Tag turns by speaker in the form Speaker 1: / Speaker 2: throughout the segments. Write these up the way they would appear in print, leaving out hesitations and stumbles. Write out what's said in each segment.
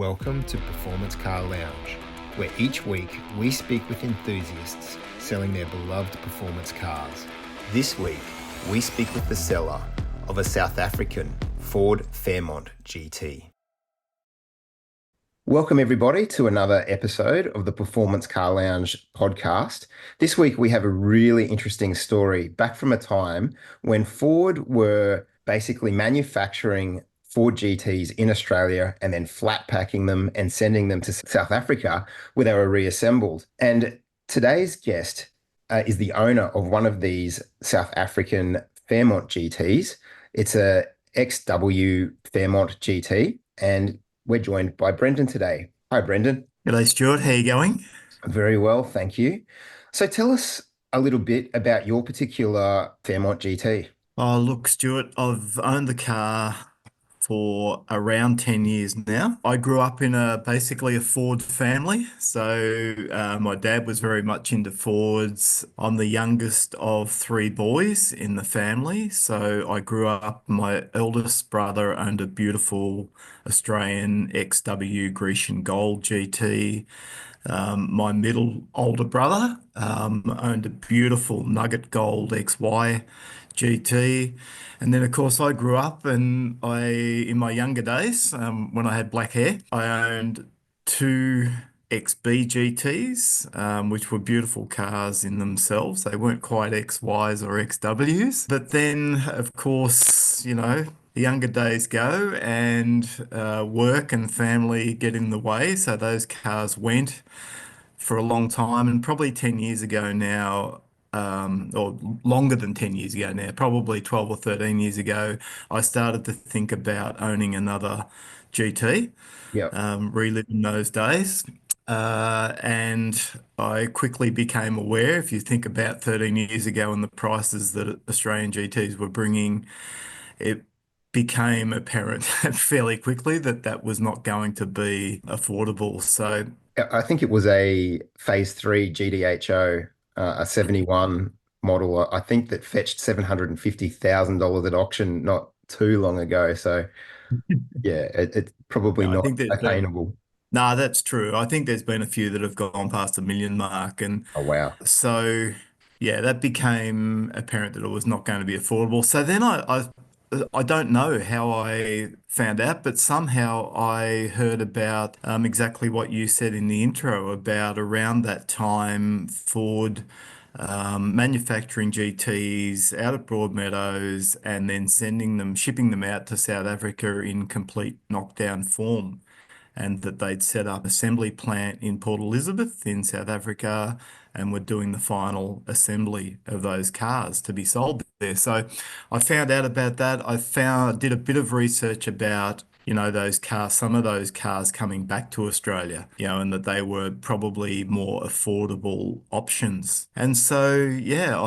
Speaker 1: Welcome to Performance Car Lounge, where each week we speak with enthusiasts selling their beloved performance cars. This week, we speak with the seller of a South African Ford Fairmont GT. Welcome everybody to another episode of the Performance Car Lounge podcast. This week we have a really interesting story back from a time when Ford were basically manufacturing Ford GTs in Australia and then flat packing them and sending them to South Africa where they were reassembled. And today's guest is the owner of one of these South African Fairmont GTs. It's a XW Fairmont GT, and we're joined by Brendan today. Hi, Brendan.
Speaker 2: G'day, Stuart. How you going?
Speaker 1: Very well, thank you. So tell us a little bit about your particular Fairmont GT.
Speaker 2: Oh, look, Stuart, I've owned the car for around 10 years now. I grew up in basically a Ford family. So my dad was very much into Fords. I'm the youngest of three boys in the family. So I grew up, my eldest brother owned a beautiful Australian XW Grecian Gold GT. My middle older brother owned a beautiful Nugget Gold XY GT. And then, of course, I grew up and in my younger days, when I had black hair, I owned two XB GTs, which were beautiful cars in themselves. They weren't quite XYs or XWs. But then, of course, the younger days go and work and family get in the way. So those cars went for a long time. And probably 10 years ago now, or longer than 10 years ago now, probably 12 or 13 years ago, I started to think about owning another GT,
Speaker 1: Yep.
Speaker 2: reliving those days. And I quickly became aware, if you think about 13 years ago and the prices that Australian GTs were bringing, it became apparent fairly quickly that that was not going to be affordable. So
Speaker 1: I think it was a Phase 3 GDHO, a 71 model. I think that fetched $750,000 at auction not too long ago. So yeah, it's probably
Speaker 2: yeah, I
Speaker 1: not
Speaker 2: think there's been
Speaker 1: attainable.
Speaker 2: no, that's true. I think there's been a few that have gone past the million mark, and
Speaker 1: Oh, wow.
Speaker 2: so yeah, that became apparent that it was not going to be affordable. So then I don't know how I found out, but somehow I heard about exactly what you said in the intro about around that time Ford manufacturing GTs out of Broadmeadows and then shipping them out to South Africa in complete knockdown form, and that they'd set up assembly plant in Port Elizabeth in South Africa and were doing the final assembly of those cars to be sold there. So I found out about that. Did a bit of research about, those cars, some of those cars coming back to Australia, and that they were probably more affordable options. And so, yeah,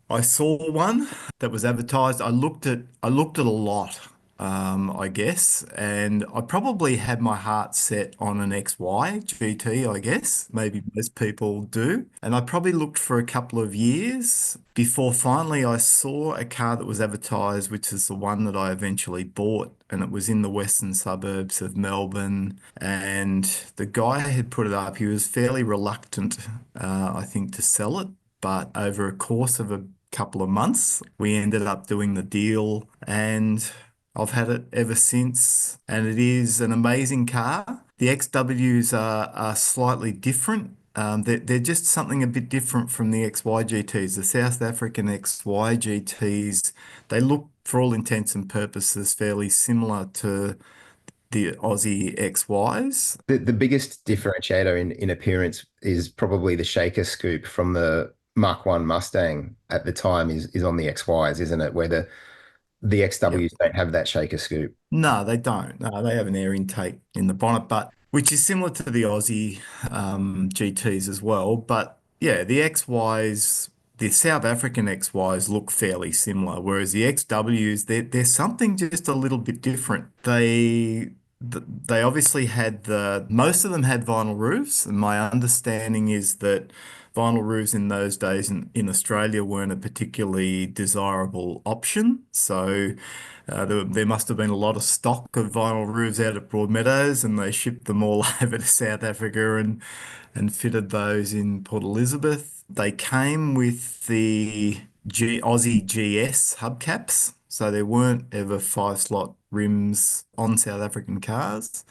Speaker 2: I saw one that was advertised. I looked at a lot, I guess. And I probably had my heart set on an XY GT, I guess. Maybe most people do. And I probably looked for a couple of years before finally I saw a car that was advertised, which is the one that I eventually bought. And it was in the western suburbs of Melbourne. And the guy had put it up. He was fairly reluctant, I think, to sell it. But over a course of a couple of months, we ended up doing the deal. And I've had it ever since, and it is an amazing car. The XWs are slightly different. They're just something a bit different from the XY GTs. The South African XY GTs, they look, for all intents and purposes, fairly similar to the Aussie XYs.
Speaker 1: The biggest differentiator in appearance is probably the shaker scoop from the Mark 1 Mustang at the time is on the XYs, isn't it? Where the
Speaker 2: Yep.
Speaker 1: XWs don't have that shaker scoop.
Speaker 2: No, they don't. No, they have an air intake in the bonnet, but which is similar to the Aussie GTs as well. But yeah, the XYs, the South African XYs look fairly similar, whereas the XWs, there's something just a little bit different. They obviously had most of them had vinyl roofs, and my understanding is that vinyl roofs in those days in Australia weren't a particularly desirable option. So There must have been a lot of stock of vinyl roofs out at Broadmeadows, and they shipped them all over to South Africa and fitted those in Port Elizabeth. They came with the Aussie GS hubcaps, so there weren't ever five-slot rims on South African cars.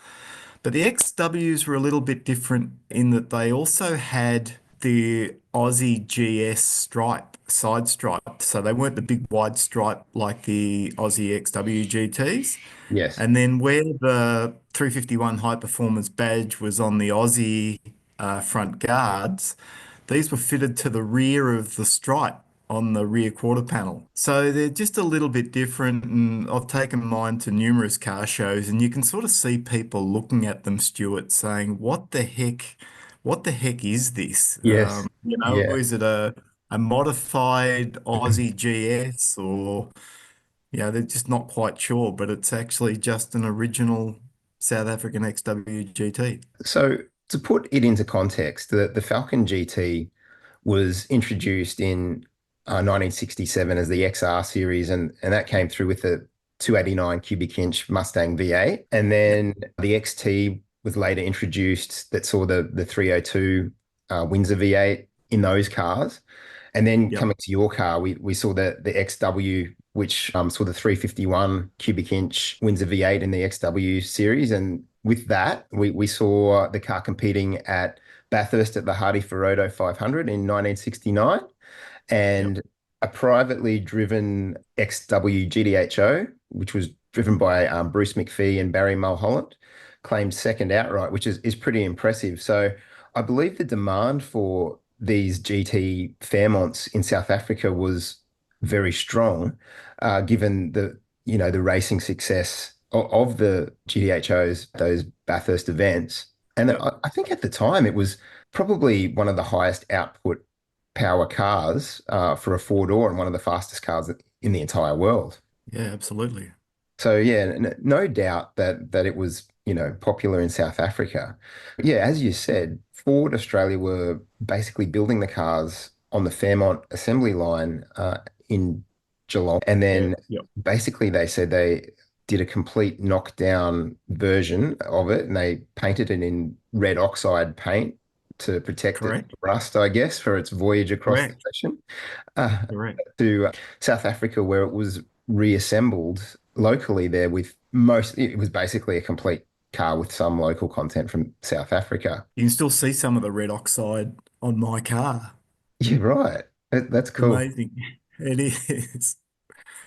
Speaker 2: But the XWs were a little bit different in that they also had the Aussie GS stripe, side stripe. So they weren't the big wide stripe like the Aussie XW GTs.
Speaker 1: Yes.
Speaker 2: And then where the 351 high performance badge was on the Aussie front guards, these were fitted to the rear of the stripe on the rear quarter panel. So they're just a little bit different. And I've taken mine to numerous car shows, and you can sort of see people looking at them, Stuart, saying, what the heck is this?
Speaker 1: Yes. Yeah.
Speaker 2: Is it a modified Aussie GS or, they're just not quite sure, but it's actually just an original South African XW GT.
Speaker 1: So to put it into context, the Falcon GT was introduced in 1967 as the XR series, and that came through with a 289 cubic inch Mustang V8. And
Speaker 2: Yep,
Speaker 1: then the XT was later introduced that saw the 302 Windsor V8 in those cars. And then
Speaker 2: yep,
Speaker 1: coming to your car, we saw the XW, which saw the 351 cubic inch Windsor V8 in the XW series. And with that, we saw the car competing at Bathurst at the Hardy Ferodo 500 in 1969,
Speaker 2: yep,
Speaker 1: and a privately driven XW GDHO, which was driven by Bruce McPhee and Barry Mulholland, claimed second outright, which is pretty impressive. So I believe the demand for these GT Fairmonts in South Africa was very strong, given the racing success of the GDHOs, those Bathurst events. And
Speaker 2: yep.
Speaker 1: I think at the time it was probably one of the highest output power cars for a four-door and one of the fastest cars in the entire world.
Speaker 2: Yeah, absolutely.
Speaker 1: So yeah, no doubt that it was, popular in South Africa. But yeah, as you said, Ford Australia were basically building the cars on the Fairmont assembly line in Geelong, and
Speaker 2: Yeah,
Speaker 1: then
Speaker 2: yep.
Speaker 1: basically they said they did a complete knockdown version of it, and they painted it in red oxide paint to protect it
Speaker 2: Correct.
Speaker 1: from rust, I guess, for its voyage across the
Speaker 2: Correct.
Speaker 1: ocean uh,
Speaker 2: Correct.
Speaker 1: to South Africa, where it was reassembled locally there with most, it was basically a complete car with some local content from South Africa.
Speaker 2: You can still see some of the red oxide on my car.
Speaker 1: Yeah, right. That's
Speaker 2: It's
Speaker 1: cool.
Speaker 2: amazing. It is.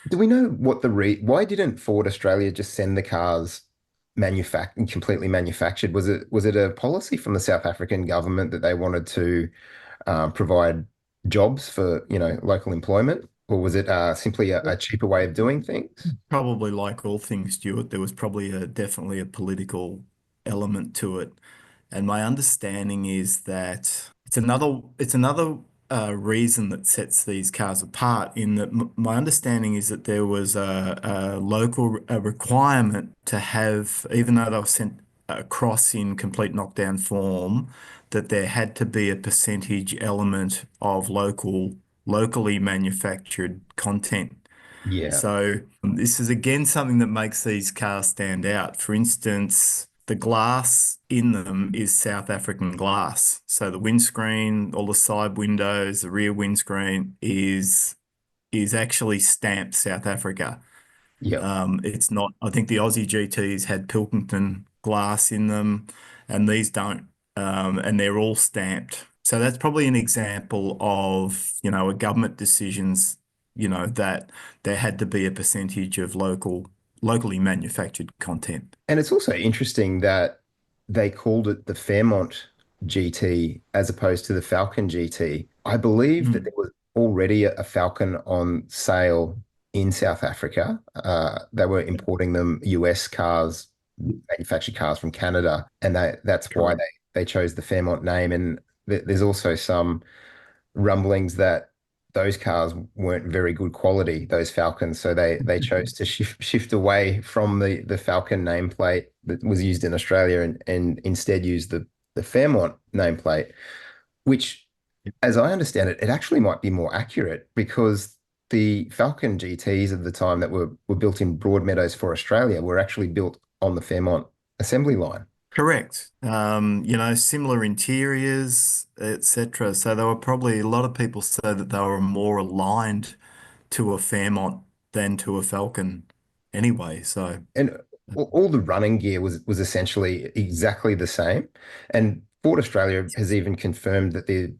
Speaker 1: Do we know what why didn't Ford Australia just send the cars completely manufactured? Was it a policy from the South African government that they wanted to provide jobs for, local employment, or was it simply a cheaper way of doing things?
Speaker 2: Probably like all things, Stuart, there was probably definitely a political element to it. And my understanding is that it's another reason that sets these cars apart. In that, my understanding is that there was a local requirement to have, even though they were sent across in complete knockdown form, that there had to be a percentage element of locally manufactured content.
Speaker 1: Yeah.
Speaker 2: So this is again something that makes these cars stand out. For instance, the glass in them is South African glass. So the windscreen, all the side windows, the rear windscreen is actually stamped South Africa.
Speaker 1: Yep.
Speaker 2: It's not, I think the Aussie GTs had Pilkington glass in them, and these don't. And they're all stamped. So that's probably an example of, a government decisions, that there had to be a percentage of locally manufactured content.
Speaker 1: And it's also interesting that they called it the Fairmont GT as opposed to the Falcon GT. I believe that
Speaker 2: Mm,
Speaker 1: there was already a Falcon on sale in South Africa. They were
Speaker 2: yeah,
Speaker 1: importing them US cars, manufactured cars from Canada, and that's why
Speaker 2: correct.
Speaker 1: they chose the Fairmont name. And there's also some rumblings that those cars weren't very good quality, those Falcons. So they chose to shift away from the Falcon nameplate that was used in Australia and instead use the Fairmont nameplate, which, as I understand it, it actually might be more accurate because the Falcon GTs of the time that were built in Broadmeadows for Australia were actually built on the Fairmont assembly line.
Speaker 2: Correct. Similar interiors, etc. So there were probably a lot of people say that they were more aligned to a Fairmont than to a Falcon anyway. So
Speaker 1: And all the running gear was essentially exactly the same. And Ford Australia has even confirmed that the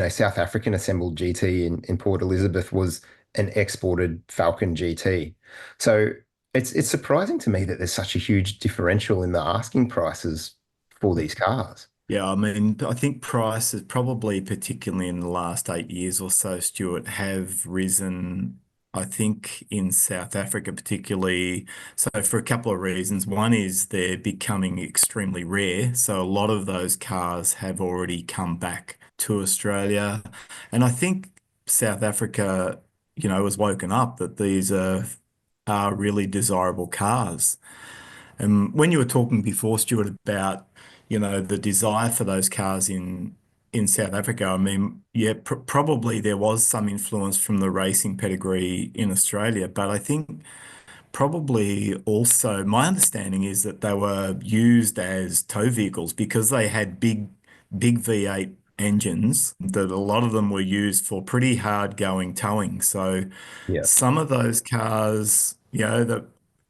Speaker 1: South African assembled GT in Port Elizabeth was an exported Falcon GT. So it's surprising to me that there's such a huge differential in the asking prices for these cars.
Speaker 2: yeah, I mean, I think prices probably, particularly in the last 8 years or so, Stuart, have risen. I think in South Africa, particularly, so for a couple of reasons. One is they're becoming extremely rare. So a lot of those cars have already come back to Australia. And I think South Africa, has woken up that these are really desirable cars. And when you were talking before, Stuart, about, the desire for those cars in South Africa, I mean, yeah, probably there was some influence from the racing pedigree in Australia, but I think probably also my understanding is that they were used as tow vehicles because they had big V8 engines that a lot of them were used for pretty hard going towing. So
Speaker 1: Yeah.
Speaker 2: some of those cars, the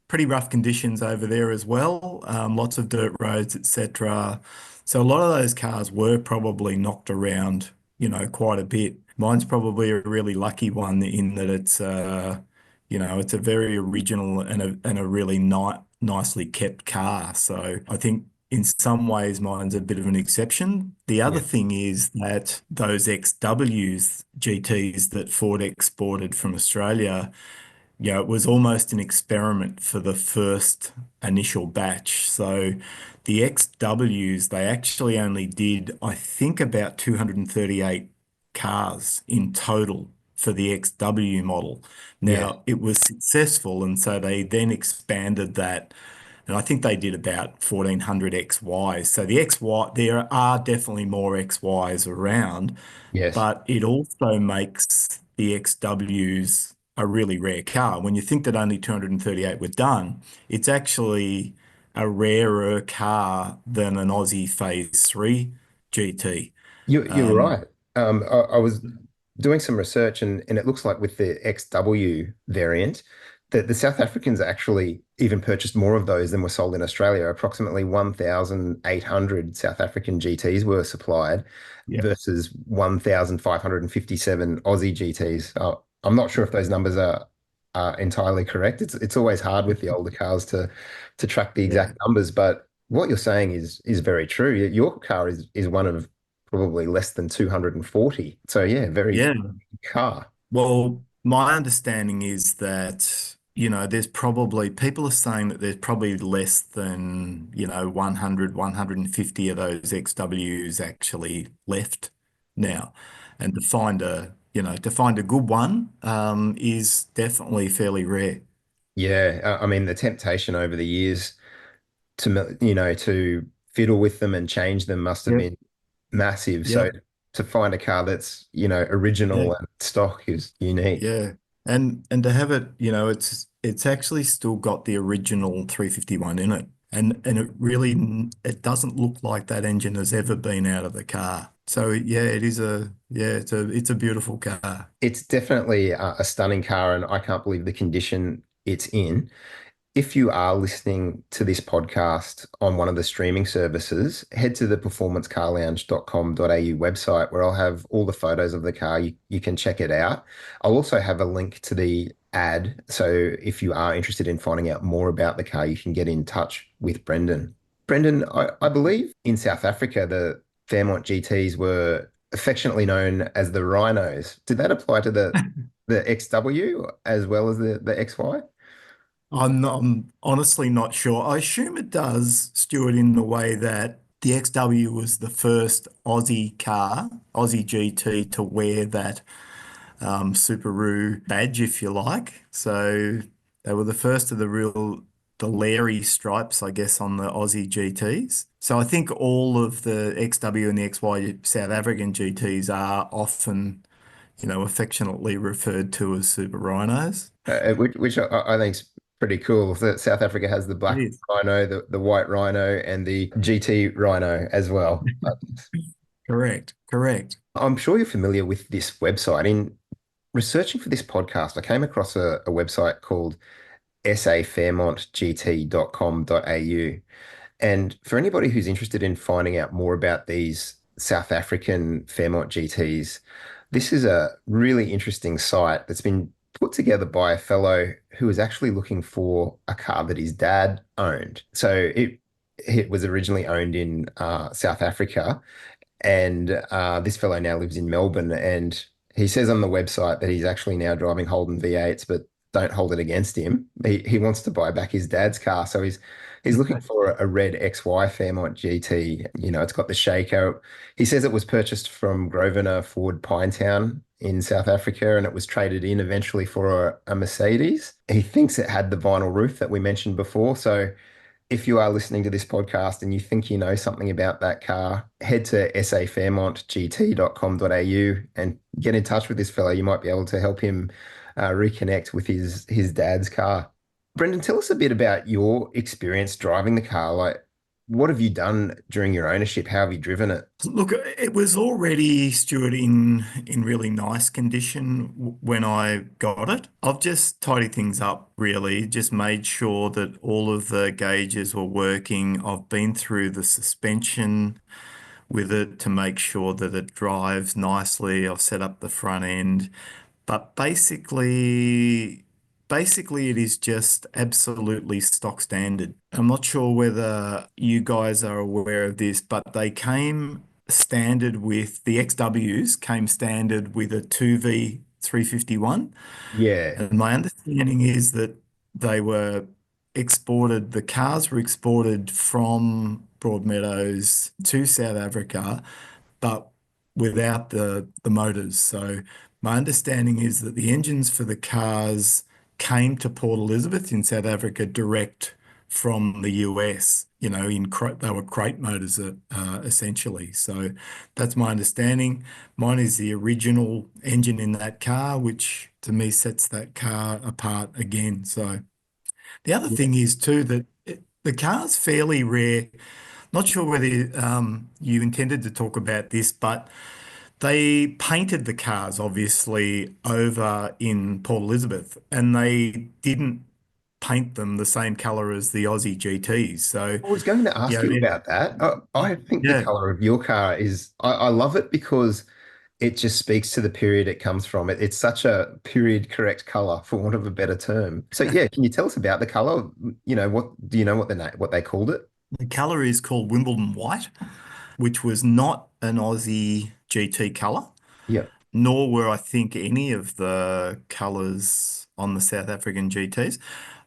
Speaker 2: pretty rough conditions over there as well, lots of dirt roads, etc. So a lot of those cars were probably knocked around, quite a bit. Mine's probably a really lucky one in that it's a very original and a really nicely kept car. So I think in some ways mine's a bit of an exception. The other
Speaker 1: Yeah.
Speaker 2: thing is that those XWs GTs that Ford exported from Australia, it was almost an experiment for the first initial batch. So the XWs, they actually only did, I think, about 238 cars in total for the XW model.
Speaker 1: Yeah.
Speaker 2: Now, it was successful, and so they then expanded that, and I think they did about 1,400 XYs. So the XY, there are definitely more XYs around,
Speaker 1: Yes.
Speaker 2: but it also makes the XWs a really rare car. When you think that only 238 were done, it's actually a rarer car than an Aussie Phase 3 GT.
Speaker 1: You're
Speaker 2: Um,
Speaker 1: right. I was doing some research and it looks like with the XW variant that the South Africans actually even purchased more of those than were sold in Australia. Approximately 1,800 South African GTs were supplied
Speaker 2: yeah.
Speaker 1: versus 1,557 Aussie GTs. I'm not sure if those numbers are entirely correct. It's always hard with the older cars to track the
Speaker 2: Yeah.
Speaker 1: exact numbers, but what you're saying is very true. Your car is one of probably less than 240. So yeah, very
Speaker 2: Yeah.
Speaker 1: car.
Speaker 2: Well, my understanding is that, there's probably, people are saying that there's probably less than, 100, 150 of those XWs actually left now. And to find a good one, is definitely fairly rare.
Speaker 1: Yeah, I mean the temptation over the years to fiddle with them and change them must have
Speaker 2: Yep.
Speaker 1: been massive. So
Speaker 2: Yep.
Speaker 1: to find a car that's
Speaker 2: Yeah.
Speaker 1: original and stock is unique.
Speaker 2: Yeah. And to have it, it's actually still got the original 351 in it. And it doesn't look like that engine has ever been out of the car. So yeah, it's a beautiful car.
Speaker 1: It's definitely a stunning car, and I can't believe the condition it's in. If you are listening to this podcast on one of the streaming services, head to the performancecarlounge.com.au website where I'll have all the photos of the car. You can check it out. I'll also have a link to the ad. So if you are interested in finding out more about the car, you can get in touch with Brendan. Brendan, I believe in South Africa, the Fairmont GTs were affectionately known as the Rhinos. Did that apply to the XW as well as the XY?
Speaker 2: I'm honestly not sure. I assume it does, Stuart, in the way that the XW was the first Aussie car, Aussie GT, to wear that Subaru badge, if you like. So they were the first of the Larry stripes, I guess, on the Aussie GTs. So I think all of the XW and the XY South African GTs are often, affectionately referred to as Super Rhinos.
Speaker 1: which I think is pretty cool. That South Africa has the
Speaker 2: It
Speaker 1: black
Speaker 2: is.
Speaker 1: rhino, the white rhino, and the GT rhino as well.
Speaker 2: Correct, correct.
Speaker 1: I'm sure you're familiar with this website. In researching for this podcast, I came across a website called safairmontgt.com.au. And for anybody who's interested in finding out more about these South African Fairmont GTs, this is a really interesting site that's been put together by a fellow who was actually looking for a car that his dad owned. So it was originally owned in South Africa, and this fellow now lives in Melbourne. And he says on the website that he's actually now driving Holden V8s, but don't hold it against him. He wants to buy back his dad's car. So he's looking for a red XY Fairmont GT. You know, it's got the shaker. He says it was purchased from Grosvenor Ford Pinetown in South Africa, and it was traded in eventually for a Mercedes. He thinks it had the vinyl roof that we mentioned before. So if you are listening to this podcast and you think you know something about that car, head to safairmontgt.com.au and get in touch with this fellow. You might be able to help him reconnect with his dad's car. Brendan, tell us a bit about your experience driving the car. Like, what have you done during your ownership? How have you driven it?
Speaker 2: Look, it was already, Stuart, in really nice condition when I got it. I've just tidied things up, really, just made sure that all of the gauges were working. I've been through the suspension with it to make sure that it drives nicely. I've set up the front end. But basically it is just absolutely stock standard. I'm not sure whether you guys are aware of this, but they came standard with the XWs came standard with a 2V 351.
Speaker 1: Yeah,
Speaker 2: And my understanding is that they were the cars were exported from Broadmeadows to South Africa, but without the motors. So my understanding is that the engines for the cars came to Port Elizabeth in South Africa direct from the US. They were crate motors essentially. So that's my understanding. Mine is the original engine in that car, which to me sets that car apart again. So the other
Speaker 1: yeah,
Speaker 2: thing is too that the car's fairly rare. Not sure whether you intended to talk about this, but they painted the cars obviously over in Port Elizabeth, and they didn't paint them the same color as the Aussie GTs. So,
Speaker 1: I was going to ask you about that. I think the
Speaker 2: yeah,
Speaker 1: color of your car I love it because it just speaks to the period it comes from. It's such a period correct color, for want of a better term. So yeah, can you tell us about the color? You know, what do you know what they called it?
Speaker 2: the color is called Wimbledon White, which was not an Aussie GT color,
Speaker 1: Yeah,
Speaker 2: nor were I think any of the colors on the South African GTs.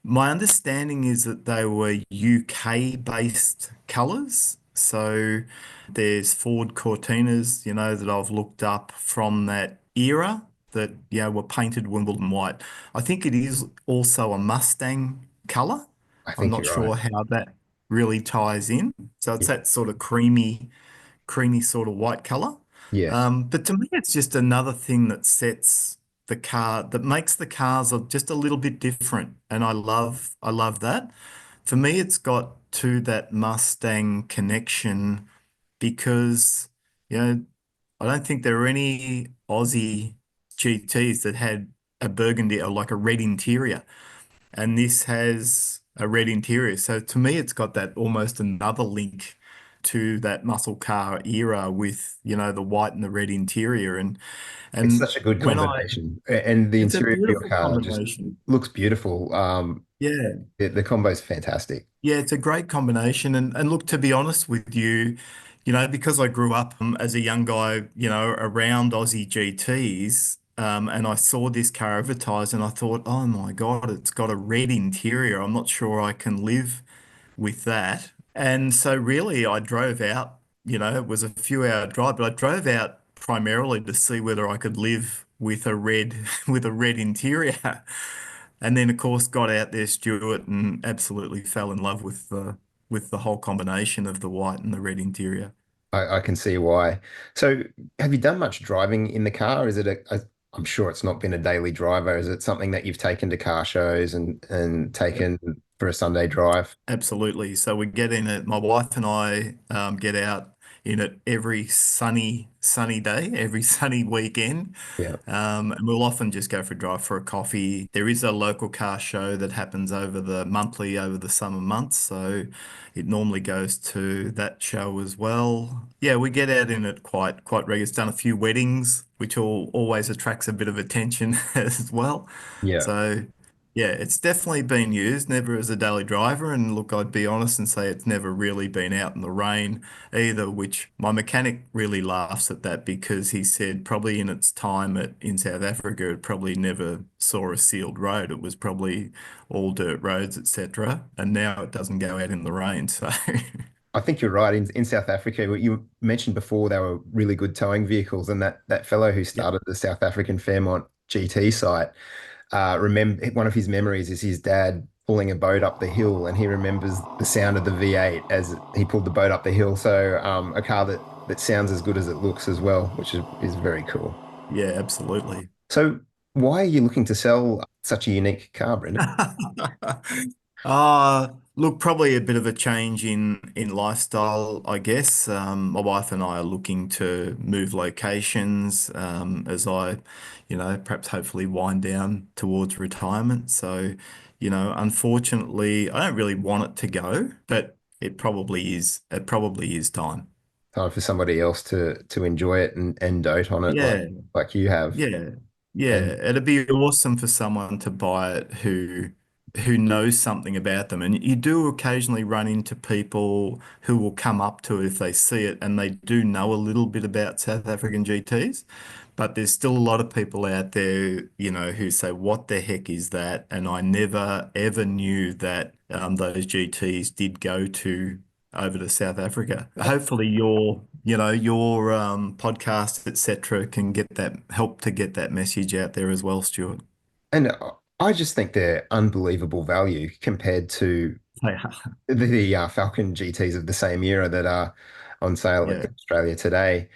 Speaker 2: My understanding is that they were UK based colors. So there's Ford Cortinas, that I've looked up from that era that, were painted Wimbledon white. I think it is also a Mustang color.
Speaker 1: I
Speaker 2: I'm
Speaker 1: think
Speaker 2: not
Speaker 1: you're right.
Speaker 2: sure how that really ties in. So it's
Speaker 1: Yeah,
Speaker 2: that sort of creamy sort of white color.
Speaker 1: yeah.
Speaker 2: But to me, it's just another thing that that makes the cars just a little bit different. And I love that. For me, it's got to that Mustang connection because, you know, I don't think there are any Aussie GTs that had a burgundy or like a red interior, and this has a red interior. So to me, it's got that almost another link to that muscle car era with, the white and the red interior. And
Speaker 1: It's
Speaker 2: and
Speaker 1: such a good
Speaker 2: when I
Speaker 1: combination, and the
Speaker 2: it's a
Speaker 1: interior of your
Speaker 2: beautiful
Speaker 1: car just
Speaker 2: combination.
Speaker 1: looks beautiful.
Speaker 2: Yeah.
Speaker 1: The combo's fantastic.
Speaker 2: Yeah, it's a great combination. And look, to be honest with you, because I grew up as a young guy, around Aussie GTs, and I saw this car advertised and I thought, oh my God, it's got a red interior. I'm not sure I can live with that. And so really I drove out, it was a few hour drive, but I drove out primarily to see whether I could live with a red with a red interior. And then of course got out there, Stuart, and absolutely fell in love with the whole combination of the white and the red interior.
Speaker 1: I can see why. So, have you done much driving in the car? Is it I'm sure it's not been a daily driver. Is it something that you've taken to car shows and taken for a Sunday drive?
Speaker 2: Absolutely. So we get in it. My wife and I get out in it every sunny day, every sunny weekend.
Speaker 1: Yeah.
Speaker 2: And we'll often just go for a drive for a coffee. There is a local car show that happens over the summer months. So it normally goes to that show as well. Yeah, we get out in it quite regularly. It's done a few weddings, which always attracts a bit of attention as well.
Speaker 1: Yeah.
Speaker 2: So yeah, it's definitely been used, never as a daily driver. And look, I'd be honest and say it's never really been out in the rain either, which my mechanic really laughs at that because he said probably in its time in South Africa, it probably never saw a sealed road. It was probably all dirt roads, etc. And now it doesn't go out in the rain. So
Speaker 1: I think you're right. In South Africa, what you mentioned before, they were really good towing vehicles, and that fellow who
Speaker 2: yeah,
Speaker 1: started the South African Fairmont GT site, remember one of his memories is his dad pulling a boat up the hill, and he remembers the sound of the V8 as he pulled the boat up the hill. So a car that sounds as good as it looks as well, which is very cool.
Speaker 2: yeah, absolutely.
Speaker 1: So why are you looking to sell such a unique car, Brendan?
Speaker 2: Look, probably a bit of a change in lifestyle, I guess. My wife and I are looking to move locations as perhaps hopefully wind down towards retirement. So, unfortunately, I don't really want it to go, but it probably is. It probably is time.
Speaker 1: Time for somebody else to enjoy it and dote on it
Speaker 2: Yeah,
Speaker 1: like you have.
Speaker 2: yeah, yeah.
Speaker 1: And
Speaker 2: It'd be awesome for someone to buy it who knows something about them. And you do occasionally run into people who will come up to it if they see it and they do know a little bit about South African GTs. But there's still a lot of people out there, who say, "What the heck is that?" And I never ever knew that those GTs did go to over to South Africa. Hopefully your podcast, etc., can get that help to get that message out there as well, Stuart.
Speaker 1: and I just think they're unbelievable value compared to
Speaker 2: They are.
Speaker 1: the Falcon GTs of the same era that are on sale in
Speaker 2: Yeah.
Speaker 1: Australia today.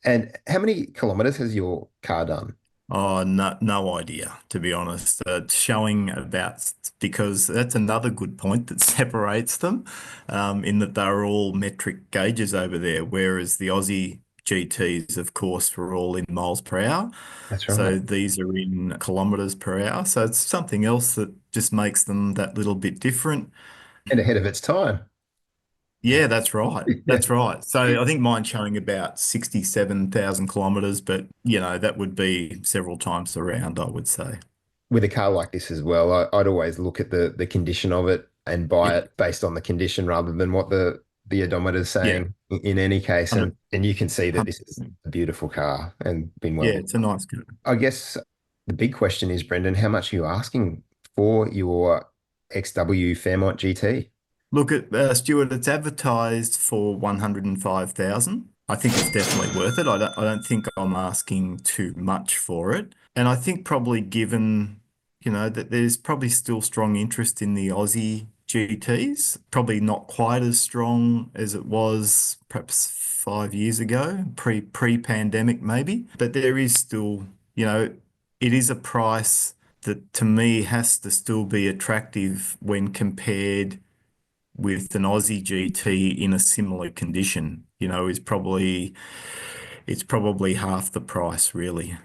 Speaker 1: And how many kilometers has your car done?
Speaker 2: Oh, no idea, to be honest. It's showing about because that's another good point that separates them, in that they're all metric gauges over there, whereas the Aussie GTs, of course, were all in miles per hour.
Speaker 1: That's right.
Speaker 2: So these are in kilometers per hour. So it's something else that just makes them that little bit different.
Speaker 1: And ahead of its time.
Speaker 2: Yeah, that's right. That's right. So I think mine's showing about 67,000 kilometers, but that would be several times around, I would say.
Speaker 1: With a car like this as well, I'd always look at the condition of it and buy
Speaker 2: Yep.
Speaker 1: it based on the condition rather than what the odometer is
Speaker 2: Yeah.
Speaker 1: saying in any case.
Speaker 2: 100,
Speaker 1: And you can see that this is
Speaker 2: 100%.
Speaker 1: a beautiful car and been
Speaker 2: Yeah,
Speaker 1: well.
Speaker 2: it's a nice car.
Speaker 1: I guess the big question is, Brendan, how much are you asking for your XW Fairmont GT?
Speaker 2: Look at Stuart, it's advertised for 105,000. I think it's definitely worth it. I don't think I'm asking too much for it. And I think probably given, that there's probably still strong interest in the Aussie GTs, probably not quite as strong as it was perhaps 5 years ago, pre-pandemic maybe. But there is still, it is a price that to me has to still be attractive when compared with an Aussie GT in a similar condition, is probably it's probably half the price, really.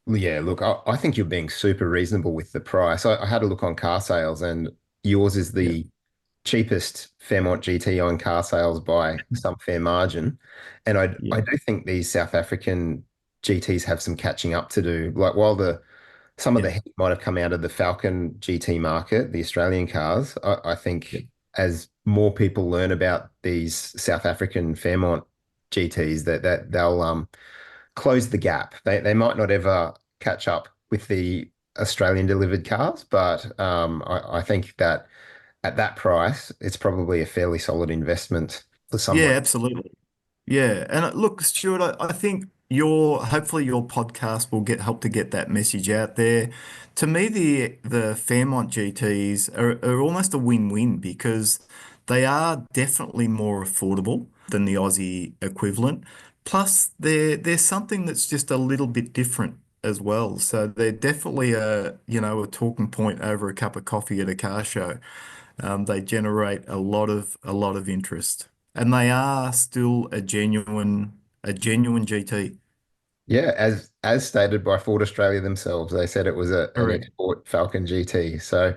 Speaker 1: Yeah, look, I think you're being super reasonable with the price. I had a look on car sales, and yours is
Speaker 2: Yeah,
Speaker 1: the cheapest Fairmont GT on car sales by some fair margin. And I
Speaker 2: yeah,
Speaker 1: do think these South African GTs have some catching up to do. Like while the some of
Speaker 2: yeah,
Speaker 1: the heat might have come out of the Falcon GT market, the Australian cars, I
Speaker 2: yeah,
Speaker 1: think as more people learn about these South African Fairmont GTs, that they'll close the gap. They might not ever catch up with the Australian delivered cars, but I think that at that price, it's probably a fairly solid investment for
Speaker 2: yeah,
Speaker 1: someone.
Speaker 2: absolutely. Yeah, and look, Stuart, I think your hopefully your podcast will get help to get that message out there. To me, the Fairmont GTs are almost a win-win because they are definitely more affordable than the Aussie equivalent. Plus, there's something that's just a little bit different as well. So they're definitely a talking point over a cup of coffee at a car show. They generate a lot of interest, and they are still a genuine GT.
Speaker 1: Yeah, as stated by Ford Australia themselves, they said it was an
Speaker 2: Correct.
Speaker 1: export Falcon GT. So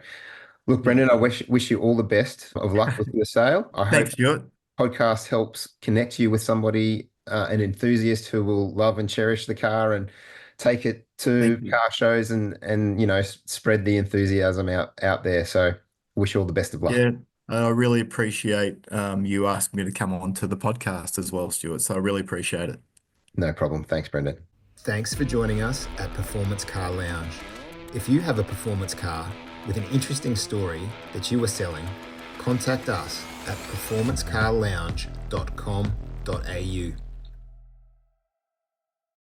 Speaker 1: look,
Speaker 2: Yeah.
Speaker 1: Brendan, I wish you all the best of luck with your sale. I hope
Speaker 2: Thanks, Stuart.
Speaker 1: podcast helps connect you with somebody, an enthusiast who will love and cherish the car and take it to
Speaker 2: Thank you.
Speaker 1: car shows and spread the enthusiasm out there. So wish you all the best of luck.
Speaker 2: Yeah, I really appreciate you asking me to come on to the podcast as well, Stuart. So I really appreciate it.
Speaker 1: No problem. Thanks, Brendan. Thanks for joining us at Performance Car Lounge. If you have a performance car with an interesting story that you are selling, contact us at performancecarlounge.com.au.